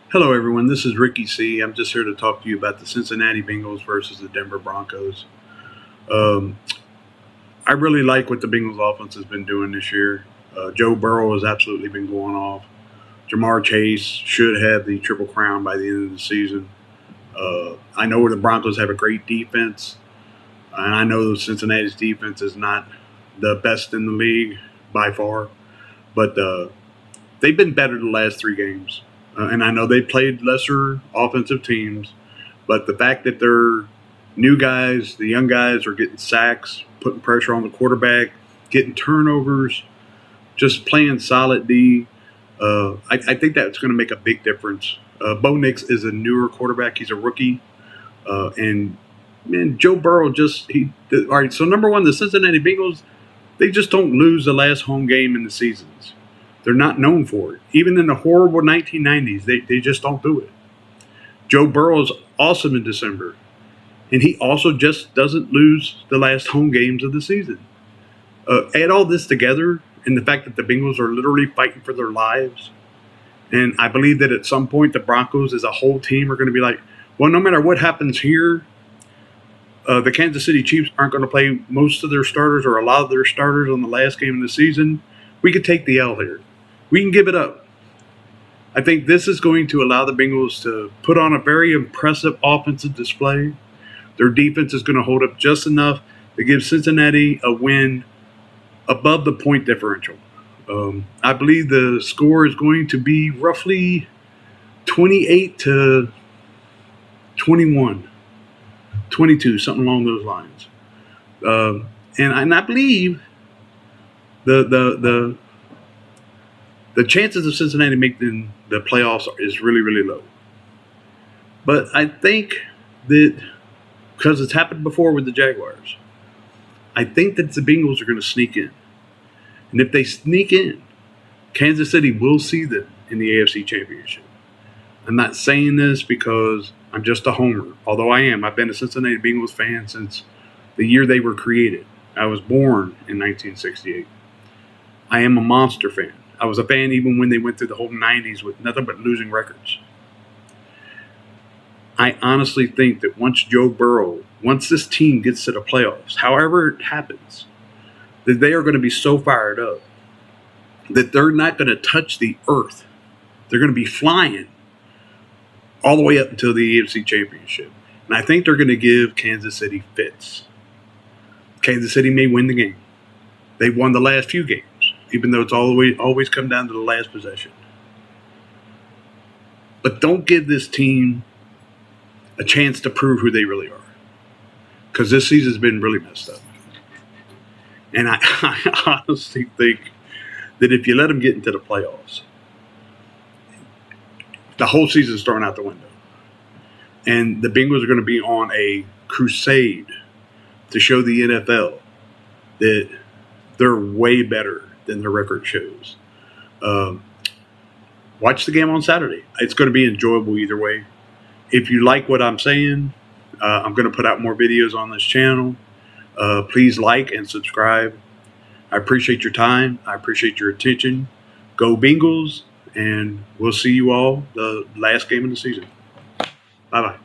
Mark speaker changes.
Speaker 1: Hello, everyone. This is Ricky C. I'm just here to talk to you about the Cincinnati Bengals versus the Denver Broncos. Um, I really like what the Bengals offense has been doing this year. Joe Burrow has absolutely been going off. Jamar Chase should have the Triple Crown by the end of the season. I know the Broncos have a great defense, and I know Cincinnati's defense is not the best in the league by far, but they've been better the last three games. And I know they played lesser offensive teams, but the fact that their new guys, the young guys, are getting sacks, putting pressure on the quarterback, getting turnovers, just playing solid D, I think that's going to make a big difference. Bo Nix is a newer quarterback; he's a rookie, and man, Joe Burrow all right. So number one, the Cincinnati Bengals, they just don't lose the last home game in the seasons. They're not known for it. Even in the horrible 1990s, they just don't do it. Joe Burrow is awesome in December, and he also just doesn't lose the last home games of the season. Add all this together, and the fact that the Bengals are literally fighting for their lives, and I believe that at some point the Broncos as a whole team are going to be like, well, no matter what happens here, the Kansas City Chiefs aren't going to play most of their starters or a lot of their starters on the last game of the season. We could take the L here. We can give it up. I think this is going to allow the Bengals to put on a very impressive offensive display. Their defense is going to hold up just enough to give Cincinnati a win above the point differential. I believe the score is going to be roughly 28 to 21, 22, something along those lines. And I believe the chances of Cincinnati making the playoffs is really, really low. But I think that because it's happened before with the Jaguars, I think that the Bengals are going to sneak in. And if they sneak in, Kansas City will see them in the AFC Championship. I'm not saying this because I'm just a homer, although I am. I've been a Cincinnati Bengals fan since the year they were created. I was born in 1968. I am a Monster fan. I was a fan even when they went through the whole 90s with nothing but losing records. I honestly think that once this team gets to the playoffs, however it happens, that they are going to be so fired up that they're not going to touch the earth. They're going to be flying all the way up until the AFC Championship. And I think they're going to give Kansas City fits. Kansas City may win the game. They've won the last few games, even though it's always come down to the last possession. But don't give this team a chance to prove who they really are, because this season's been really messed up. And I honestly think that if you let them get into the playoffs, the whole season's thrown out the window. And the Bengals are going to be on a crusade to show the NFL that they're way better than their record shows. Watch the game on Saturday. It's going to be enjoyable either way. If you like what I'm saying, I'm going to put out more videos on this channel. Please like and subscribe. I appreciate your time. I appreciate your attention. Go Bengals, and we'll see you all the last game of the season. Bye-bye.